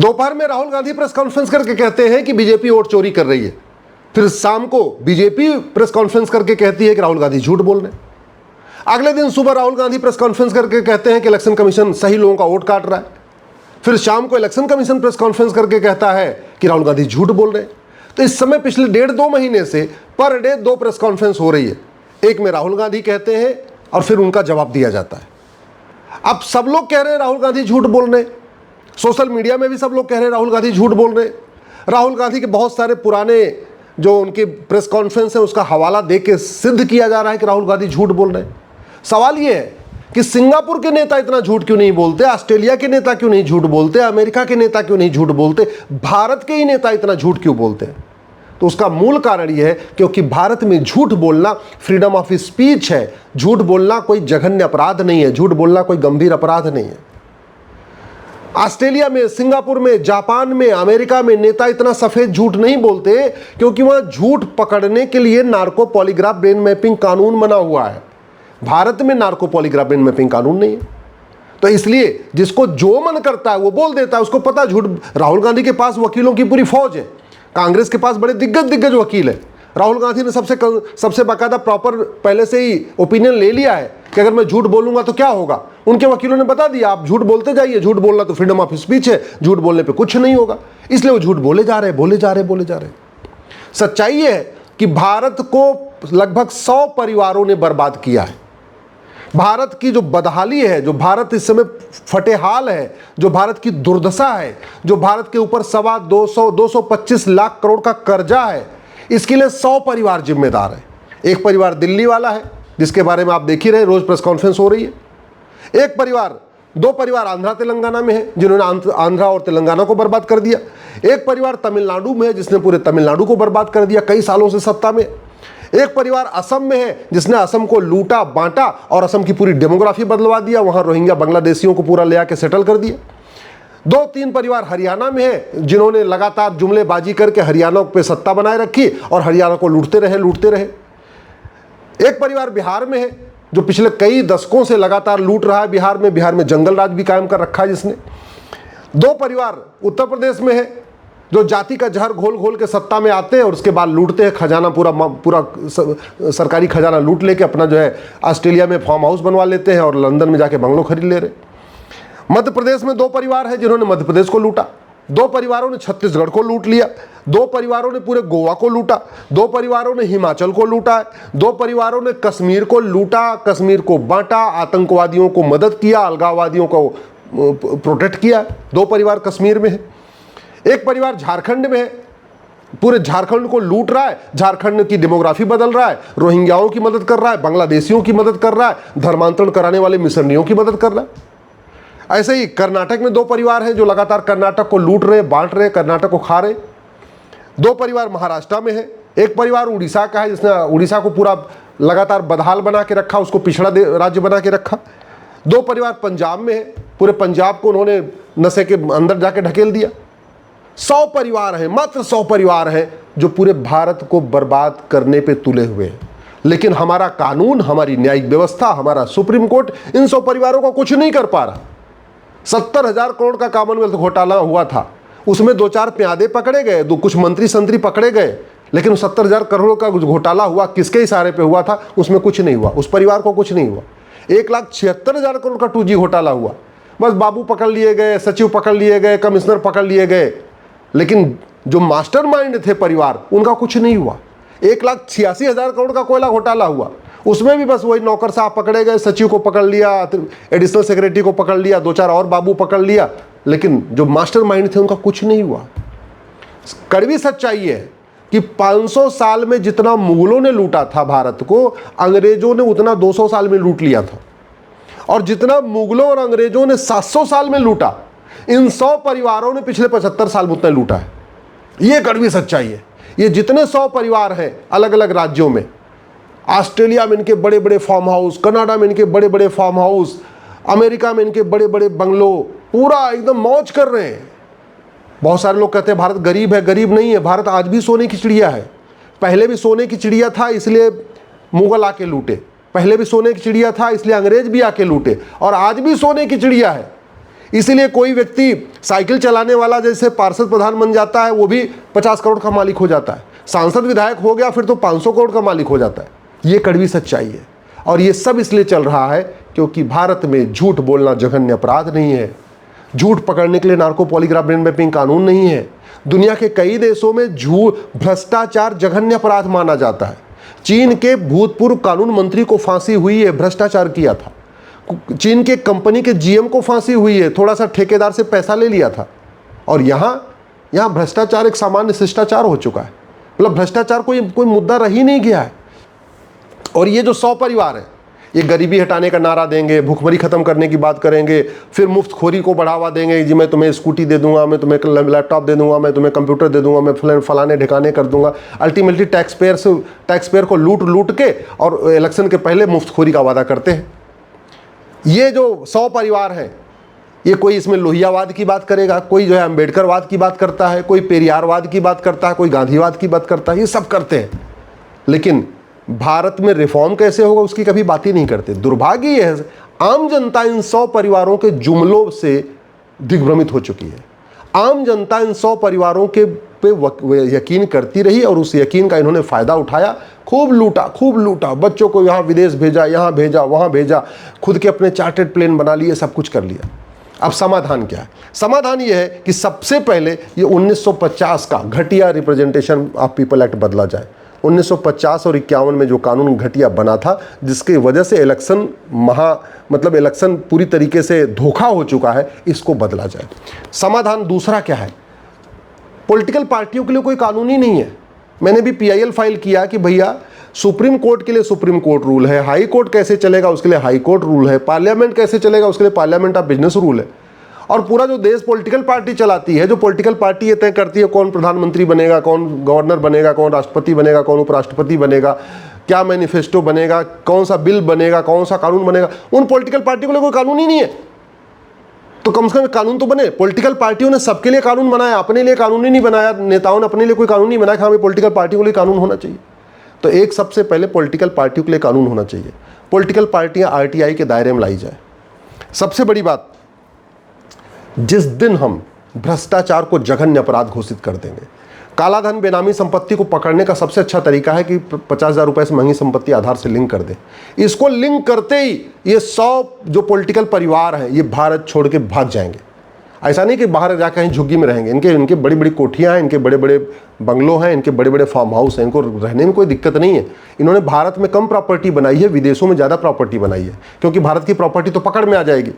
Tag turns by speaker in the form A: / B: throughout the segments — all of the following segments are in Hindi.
A: दोपहर में राहुल गांधी प्रेस कॉन्फ्रेंस करके कहते हैं कि बीजेपी वोट चोरी कर रही है, फिर शाम को बीजेपी प्रेस कॉन्फ्रेंस करके कहती है कि राहुल गांधी झूठ बोल रहे हैं। अगले दिन सुबह राहुल गांधी प्रेस कॉन्फ्रेंस करके कहते हैं कि इलेक्शन कमीशन सही लोगों का वोट काट रहा है, फिर शाम को इलेक्शन कमीशन प्रेस कॉन्फ्रेंस करके कहता है कि राहुल गांधी झूठ बोल रहे हैं। तो इस समय पिछले 1.5-2 महीने से पर डे 2 प्रेस कॉन्फ्रेंस हो रही है। एक में राहुल गांधी कहते हैं और फिर उनका जवाब दिया जाता है। अब सब लोग कह रहे हैं राहुल गांधी झूठ बोल रहे हैं, सोशल मीडिया में भी सब लोग कह रहे हैं राहुल गांधी झूठ बोल रहे हैं। राहुल गांधी के बहुत सारे पुराने जो उनके प्रेस कॉन्फ्रेंस है उसका हवाला दे के सिद्ध किया जा रहा है कि राहुल गांधी झूठ बोल रहे हैं। सवाल ये है कि सिंगापुर के नेता इतना झूठ क्यों नहीं बोलते, ऑस्ट्रेलिया के नेता क्यों नहीं झूठ बोलते, अमेरिका के नेता क्यों नहीं झूठ बोलते, भारत के ही नेता इतना झूठ क्यों बोलते हैं? तो उसका मूल कारण यह है क्योंकि भारत में झूठ बोलना फ्रीडम ऑफ स्पीच है। झूठ बोलना कोई जघन्य अपराध नहीं है, झूठ बोलना कोई गंभीर अपराध नहीं है। ऑस्ट्रेलिया में, सिंगापुर में, जापान में, अमेरिका में नेता इतना सफेद झूठ नहीं बोलते क्योंकि वहां झूठ पकड़ने के लिए नार्को पॉलीग्राफ ब्रेन मैपिंग कानून बना हुआ है। भारत में नार्को पॉलीग्राफ ब्रेन मैपिंग कानून नहीं है, तो इसलिए जिसको जो मन करता है वो बोल देता है। उसको पता झूठ। राहुल गांधी के पास वकीलों की पूरी फौज है, कांग्रेस के पास बड़े दिग्गज वकील है। राहुल गांधी ने सबसे बाकायदा प्रॉपर पहले से ही ओपिनियन ले लिया है कि अगर मैं झूठ बोलूंगा तो क्या होगा। उनके वकीलों ने बता दिया आप झूठ बोलते जाइए, झूठ बोलना तो फ्रीडम ऑफ स्पीच है, झूठ बोलने पे कुछ नहीं होगा। इसलिए वो झूठ बोले जा रहे। सच्चाई ये है कि भारत को लगभग 100 परिवारों ने बर्बाद किया है। भारत की जो बदहाली है, जो भारत इस समय फटेहाल है, जो भारत की दुर्दशा है, जो भारत के ऊपर 225 लाख करोड़ का कर्जा है, इसके लिए 100 परिवार जिम्मेदार है। एक परिवार दिल्ली वाला है जिसके बारे में आप देख ही रहे, रोज प्रेस कॉन्फ्रेंस हो रही है। एक परिवार, 2 परिवार आंध्रा तेलंगाना में है जिन्होंने आंध्रा और तेलंगाना को बर्बाद कर दिया। एक परिवार तमिलनाडु में है जिसने पूरे तमिलनाडु को बर्बाद कर दिया, कई सालों से सत्ता में। एक परिवार असम में है जिसने असम को लूटा बांटा और असम की पूरी डेमोग्राफी बदलवा दिया, वहां रोहिंग्या बांग्लादेशियों को पूरा ले आके सेटल कर दिया। 2-3 परिवार हरियाणा में है जिन्होंने लगातार जुमलेबाजी करके हरियाणा पे सत्ता बनाए रखी और हरियाणा को लूटते रहे। एक परिवार बिहार में है जो पिछले कई दशकों से लगातार लूट रहा है बिहार में जंगल राज भी कायम कर रखा है जिसने। 2 परिवार उत्तर प्रदेश में है जो जाति का जहर घोल के सत्ता में आते हैं और उसके बाद लूटते हैं खजाना, पूरा सरकारी खजाना लूट लेके अपना जो है ऑस्ट्रेलिया में फार्म हाउस बनवा लेते हैं और लंदन में जाके बंगलो खरीद ले रहे। मध्य प्रदेश में 2 परिवार है जिन्होंने मध्य प्रदेश को लूटा, 2 परिवारों ने छत्तीसगढ़ को लूट लिया, 2 परिवारों ने पूरे गोवा को लूटा, 2 परिवारों ने हिमाचल को लूटा है, 2 परिवारों ने कश्मीर को लूटा, कश्मीर को बांटा, आतंकवादियों को मदद किया, अलगाववादियों को प्रोटेक्ट किया। 2 परिवार कश्मीर में है। एक परिवार झारखंड में है, पूरे झारखंड को लूट रहा है, झारखंड की डेमोग्राफी बदल रहा है, रोहिंग्याओं की मदद कर रहा है, बांग्लादेशियों की मदद कर रहा है, धर्मांतरण कराने वाले मिशनरियों की मदद कर रहा है। ऐसे ही कर्नाटक में 2 परिवार हैं जो लगातार कर्नाटक को लूट रहे, बांट रहे, कर्नाटक को खा रहे। 2 परिवार महाराष्ट्र में है। एक परिवार उड़ीसा का है जिसने उड़ीसा को पूरा लगातार बदहाल बना के रखा, उसको पिछड़ा राज्य बना के रखा। 2 परिवार पंजाब में है, पूरे पंजाब को उन्होंने नशे के अंदर जाके ढकेल दिया। 100 परिवार हैं, मात्र 100 परिवार हैं जो पूरे भारत को बर्बाद करने पे तुले हुए हैं। लेकिन हमारा कानून, हमारी न्यायिक व्यवस्था, हमारा सुप्रीम कोर्ट इन 100 परिवारों को कुछ नहीं कर पा रहा। 70,000 करोड़ का कॉमनवेल्थ घोटाला हुआ था, उसमें 2-4 प्यादे पकड़े गए, कुछ मंत्री संतरी पकड़े गए, लेकिन 70,000 करोड़ का घोटाला हुआ किसके इशारे पे हुआ था? उसमें कुछ नहीं हुआ, उस परिवार को कुछ नहीं हुआ। 1,76,000 करोड़ का 2G घोटाला हुआ, बस बाबू पकड़ लिए गए, सचिव पकड़ लिए गए, कमिश्नर पकड़ लिए गए, लेकिन जो मास्टरमाइंड थे परिवार उनका कुछ नहीं हुआ। 1,86,000 करोड़ का कोयला घोटाला हुआ, उसमें भी बस वही नौकर साहब पकड़े गए, सचिव को पकड़ लिया, एडिशनल सेक्रेटरी को पकड़ लिया, 2-4 और बाबू पकड़ लिया, लेकिन जो मास्टरमाइंड थे उनका कुछ नहीं हुआ। कड़वी सच्चाई है कि 500 साल में जितना मुगलों ने लूटा था भारत को, अंग्रेजों ने उतना 200 साल में लूट लिया था। और जितना मुगलों और अंग्रेजों ने 700 साल में लूटा, इन 100 परिवारों ने पिछले 75 साल में उतना लूटा है। यह कड़वी सच्चाई है। ये जितने 100 परिवार हैं अलग अलग राज्यों में, ऑस्ट्रेलिया में इनके बड़े बड़े फार्म हाउस, कनाडा में इनके बड़े बड़े फार्म हाउस, अमेरिका में इनके बड़े बड़े बंगलो, पूरा एकदम मौज कर रहे हैं। बहुत सारे लोग कहते हैं भारत गरीब है, गरीब नहीं है, भारत आज भी सोने की चिड़िया है। पहले भी सोने की चिड़िया था इसलिए मुगल आके लूटे, पहले भी सोने की चिड़िया था इसलिए अंग्रेज भी आके लूटे, और आज भी सोने की चिड़िया है इसीलिए कोई व्यक्ति साइकिल चलाने वाला जैसे पार्षद प्रधान बन जाता है, वो भी 50 करोड़ का मालिक हो जाता है। सांसद विधायक हो गया फिर तो 500 करोड़ का मालिक हो जाता है। ये कड़वी सच्चाई है। और ये सब इसलिए चल रहा है क्योंकि भारत में झूठ बोलना जघन्य अपराध नहीं है। झूठ पकड़ने के लिए नार्को पॉलीग्राफ ब्रेन मैपिंग कानून नहीं है। दुनिया के कई देशों में झूठ, भ्रष्टाचार जघन्य अपराध माना जाता है। चीन के भूतपूर्व कानून मंत्री को फांसी हुई है, भ्रष्टाचार किया था। चीन के कंपनी के जीएम को फांसी हुई है, थोड़ा सा ठेकेदार से पैसा ले लिया था। और यहाँ भ्रष्टाचार एक सामान्य शिष्टाचार हो चुका है। मतलब भ्रष्टाचार कोई मुद्दा रह ही नहीं गया है। और ये जो 100 परिवार है, ये गरीबी हटाने का नारा देंगे, भूखमरी खत्म करने की बात करेंगे, फिर मुफ्तखोरी को बढ़ावा देंगे जी मैं तुम्हें स्कूटी दे दूंगा, मैं तुम्हें लैपटॉप दे दूंगा, मैं तुम्हें कंप्यूटर दे दूंगा, मैं फलाने ठिकाने कर दूंगा। अल्टीमेटली टैक्स पेयर को लूट के और इलेक्शन के पहले मुफ्तखोरी का वादा करते हैं। ये जो 100 परिवार हैं, ये कोई इसमें लोहियावाद की बात करेगा, कोई जो है अम्बेडकरवाद की बात करता है, कोई पेरियारवाद की बात करता है, कोई गांधीवाद की बात करता है, ये सब करते हैं। लेकिन भारत में रिफॉर्म कैसे होगा उसकी कभी बात ही नहीं करते। दुर्भाग्य ये है, आम जनता इन 100 परिवारों के जुमलों से दिग्भ्रमित हो चुकी है। आम जनता इन 100 परिवारों के पे यकीन करती रही और उस यकीन का इन्होंने फ़ायदा उठाया। खूब लूटा, बच्चों को यहाँ विदेश भेजा, यहाँ भेजा, वहाँ भेजा, खुद के अपने चार्टर्ड प्लेन बना लिए, सब कुछ कर लिया। अब समाधान क्या है? समाधान ये है कि सबसे पहले ये 1950 का घटिया रिप्रेजेंटेशन ऑफ पीपल एक्ट बदला जाए। 1950 और 51 में जो कानून घटिया बना था, जिसकी वजह से इलेक्शन पूरी तरीके से धोखा हो चुका है, इसको बदला जाए। समाधान दूसरा क्या है? पॉलिटिकल पार्टियों के लिए कोई कानून ही नहीं है। मैंने भी PIL फाइल किया कि भैया सुप्रीम कोर्ट के लिए सुप्रीम कोर्ट रूल है, हाई कोर्ट कैसे चलेगा उसके लिए हाई कोर्ट रूल है, पार्लियामेंट कैसे चलेगा उसके लिए पार्लियामेंट ऑफ बिजनेस रूल है। और पूरा जो देश पॉलिटिकल पार्टी चलाती है, जो पॉलिटिकल पार्टी ये तय करती है कौन प्रधानमंत्री बनेगा, कौन गवर्नर बनेगा, कौन राष्ट्रपति बनेगा, कौन उपराष्ट्रपति बनेगा, क्या मैनिफेस्टो बनेगा, कौन सा बिल बनेगा, कौन सा कानून बनेगा, उन पॉलिटिकल पार्टियों के लिए कोई कानून ही नहीं है। तो कम से कम कानून तो बने। पॉलिटिकल पार्टियों ने सबके लिए कानून बनाया, अपने लिए कानून ही नहीं बनाया। नेताओं ने अपने लिए कोई कानून नहीं बनाया कि हाँ पॉलिटिकल पार्टियों के लिए कानून होना चाहिए। तो एक सबसे पहले पॉलिटिकल पार्टियों के लिए कानून होना चाहिए। पॉलिटिकल पार्टियां RTI के दायरे में लाई जाए। सबसे बड़ी बात, जिस दिन हम भ्रष्टाचार को जघन्य अपराध घोषित कर देंगे, कालाधन बेनामी संपत्ति को पकड़ने का सबसे अच्छा तरीका है कि 50,000 रुपए से महंगी संपत्ति आधार से लिंक कर दे। इसको लिंक करते ही ये 100 जो पॉलिटिकल परिवार हैं ये भारत छोड़ के भाग जाएंगे। ऐसा नहीं कि बाहर जाकर कहीं झुग्गी में रहेंगे। इनके बड़ी बड़ी कोठियाँ हैं, इनके बड़े बड़े बंगलों हैं, इनके बड़े बड़े फार्म हाउस हैं, इनको रहने में कोई दिक्कत नहीं है। इन्होंने भारत में कम प्रॉपर्टी बनाई है, विदेशों में ज़्यादा प्रॉपर्टी बनाई है, क्योंकि भारत की प्रॉपर्टी तो पकड़ में आ जाएगी।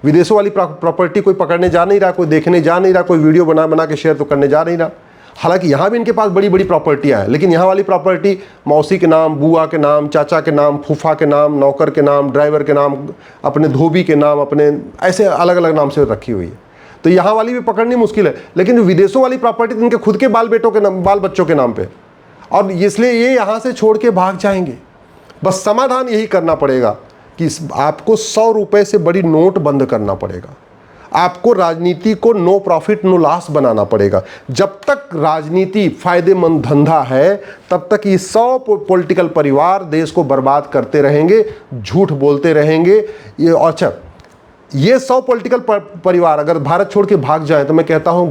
A: विदेशों वाली प्रॉपर्टी कोई पकड़ने जा नहीं रहा, कोई देखने जा नहीं रहा, कोई वीडियो बना के शेयर तो करने जा नहीं रहा। हालांकि यहाँ भी इनके पास बड़ी बड़ी प्रॉपर्टियाँ हैं, लेकिन यहाँ वाली प्रॉपर्टी मौसी के नाम, बुआ के नाम, चाचा के नाम, फूफा के नाम, नौकर के नाम, ड्राइवर के नाम, अपने धोबी के नाम, अपने ऐसे अलग अलग नाम से रखी हुई है। तो यहाँ वाली भी पकड़नी मुश्किल है। लेकिन विदेशों वाली प्रॉपर्टी इनके खुद के बाल बच्चों के नाम पे, और इसलिए ये यहाँ से छोड़ के भाग जाएंगे। बस समाधान यही करना पड़ेगा कि आपको 100 रुपये से बड़ी नोट बंद करना पड़ेगा। आपको राजनीति को नो प्रॉफिट नो लॉस बनाना पड़ेगा। जब तक राजनीति फायदेमंद धंधा है, तब तक ये 100 पॉलिटिकल परिवार देश को बर्बाद करते रहेंगे, झूठ बोलते रहेंगे। ये 100 पॉलिटिकल परिवार अगर भारत छोड़ के भाग जाए तो मैं कहता हूं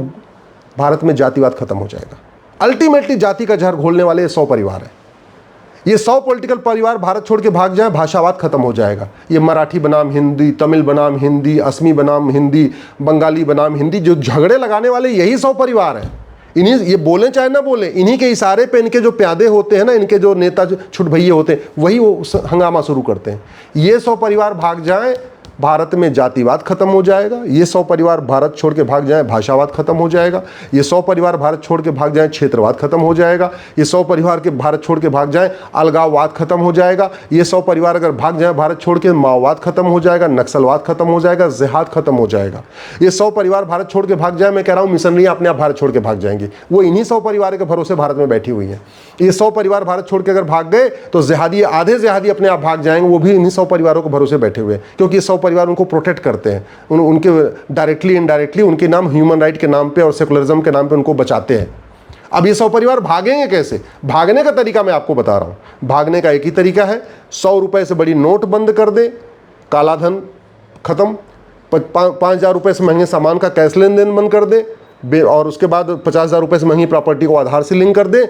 A: भारत में जातिवाद खत्म हो जाएगा। अल्टीमेटली जाति का जहर घोलने वाले ये 100 परिवार हैं। ये 100 पॉलिटिकल परिवार भारत छोड़ के भाग जाए, भाषावाद खत्म हो जाएगा। ये मराठी बनाम हिंदी, तमिल बनाम हिंदी, असमी बनाम हिंदी, बंगाली बनाम हिंदी, जो झगड़े लगाने वाले यही 100 परिवार हैं। इन्हीं, ये बोलें चाहे ना बोलें, इन्हीं के इशारे पे इनके जो प्यादे होते हैं ना, इनके जो नेता छुट भैये होते हैं, वही वो हंगामा शुरू करते हैं। ये 100 परिवार भाग जाएं, भारत में जातिवाद खत्म हो जाएगा। ये 100 परिवार भारत छोड़ के भाग जाएं, भाषावाद खत्म हो जाएगा। ये 100 परिवार भारत छोड़ के भाग जाएं, क्षेत्रवाद खत्म हो जाएगा। ये 100 परिवार के भारत छोड़ के भाग जाएं, अलगाववाद खत्म हो जाएगा। ये 100 परिवार अगर भाग जाएं भारत छोड़ के, माओवाद खत्म हो जाएगा, नक्सलवाद खत्म हो जाएगा, जिहाद खत्म हो जाएगा। ये 100 परिवार भारत छोड़ के भाग जाए, मैं कह रहा हूँ मिशनरियाँ अपने आप भारत छोड़ के भाग जाएंगी। वो इन्हीं 100 परिवार के भरोसे भारत में बैठी हुई है। ये 100 परिवार भारत छोड़ के अगर भाग गए तो जिहादी, आधे जिहादी अपने आप भाग जाएंगे, वो भी इन्हीं 100 परिवारों के भरोसे बैठे हुए हैं, क्योंकि ये 100 परिवार उनको प्रोटेक्ट करते हैं। उनके डायरेक्टली इनडायरेक्टली उनके नाम ह्यूमन राइट के नाम पे और सेकुलरिज्म के नाम पे उनको बचाते हैं। अब ये 100 परिवार भागेंगे कैसे? भागने का तरीका मैं आपको बता रहा हूं। भागने का एक ही तरीका है, 100 रुपए से बड़ी नोट बंद कर दे, काला धन खत्म, 5,000 रुपये से महंगे सामान का कैश लेन देन बंद कर दें और उसके बाद 50,000 रुपये से महंगी प्रॉपर्टी को आधार से लिंक कर दें।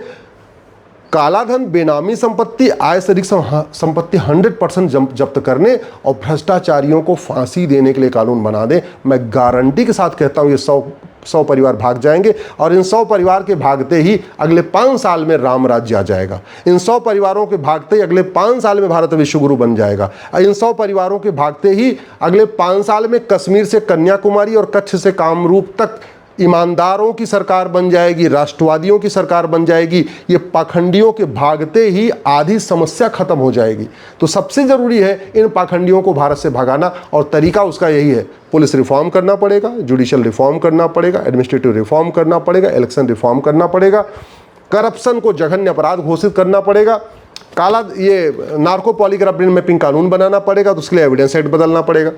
A: काला धन, बेनामी संपत्ति, आय से अधिक संपत्ति 100% जब्त करने और भ्रष्टाचारियों को फांसी देने के लिए कानून बना दें। मैं गारंटी के साथ कहता हूं ये 100 परिवार भाग जाएंगे और इन 100 परिवार के भागते ही अगले 5 साल में राम राज्य आ जाएगा। इन 100 परिवारों के भागते ही अगले 5 साल में भारत विश्वगुरु बन जाएगा। इन 100 परिवारों के भागते ही अगले 5 साल में कश्मीर से कन्याकुमारी और कच्छ से कामरूप तक ईमानदारों की सरकार बन जाएगी, राष्ट्रवादियों की सरकार बन जाएगी। ये पाखंडियों के भागते ही आधी समस्या खत्म हो जाएगी। तो सबसे जरूरी है इन पाखंडियों को भारत से भगाना और तरीका उसका यही है। पुलिस रिफॉर्म करना पड़ेगा, जुडिशियल रिफॉर्म करना पड़ेगा, एडमिनिस्ट्रेटिव रिफॉर्म करना पड़ेगा, इलेक्शन रिफॉर्म करना पड़ेगा, करप्शन को जघन्य अपराध घोषित करना पड़ेगा, काला ये नार्को पॉलीग्राफ ब्रेन मैपिंग कानून बनाना पड़ेगा, तो उसके लिए एविडेंस एक्ट बदलना पड़ेगा।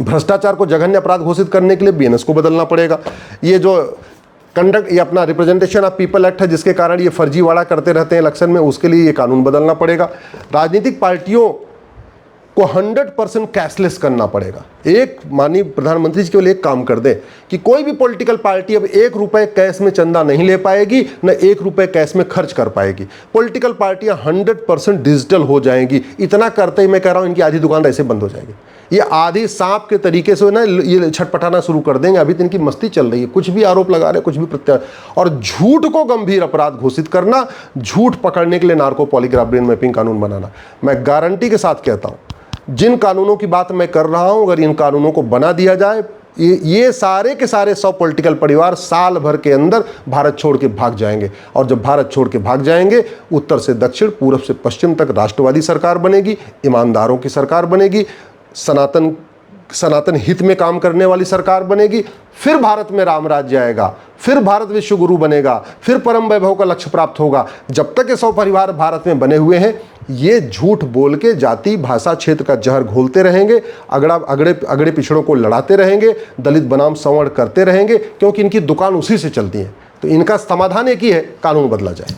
A: भ्रष्टाचार को जघन्य अपराध घोषित करने के लिए बीएनएस को बदलना पड़ेगा। ये जो कंडक्ट, ये अपना रिप्रेजेंटेशन ऑफ पीपल एक्ट है जिसके कारण ये फर्जीवाड़ा करते रहते हैं इलेक्शन में, उसके लिए ये कानून बदलना पड़ेगा। राजनीतिक पार्टियों को 100% कैशलेस करना पड़ेगा। एक माननीय प्रधानमंत्री जी केवल एक काम कर दें कि कोई भी पॉलिटिकल पार्टी अब 1 रुपये कैश में चंदा नहीं ले पाएगी, न 1 रुपये कैश में खर्च कर पाएगी। पॉलिटिकल पार्टियां 100% डिजिटल हो जाएंगी। इतना करते ही मैं कह रहा हूं इनकी आधी दुकान ऐसे बंद हो जाएगी। ये आधी सांप के तरीके से ना ये छटपटाना शुरू कर देंगे। अभी तो इनकी मस्ती चल रही है, कुछ भी आरोप लगा रहे, कुछ भी प्रत्यारोप। और झूठ को गंभीर अपराध घोषित करना, झूठ पकड़ने के लिए नार्को पॉलीग्राफ ब्रेन मैपिंग कानून बनाना। मैं गारंटी के साथ कहता हूं जिन कानूनों की बात मैं कर रहा हूं, अगर इन कानूनों को बना दिया जाए, ये सारे के सारे 100 पॉलिटिकल परिवार साल भर के अंदर भारत छोड़ के भाग जाएंगे। और जब भारत छोड़ के भाग जाएंगे, उत्तर से दक्षिण, पूर्व से पश्चिम तक राष्ट्रवादी सरकार बनेगी, ईमानदारों की सरकार बनेगी, सनातन हित में काम करने वाली सरकार बनेगी। फिर भारत में राम राज्य आएगा, फिर भारत विश्व गुरु बनेगा, फिर परम वैभव का लक्ष्य प्राप्त होगा। जब तक ये 100 परिवार भारत में बने हुए हैं, ये झूठ बोल के जाति भाषा क्षेत्र का जहर घोलते रहेंगे, अगड़े पिछड़ों को लड़ाते रहेंगे, दलित बनाम संवर्ण करते रहेंगे, क्योंकि इनकी दुकान उसी से चलती है। तो इनका समाधान एक ही है, कानून बदला जाए।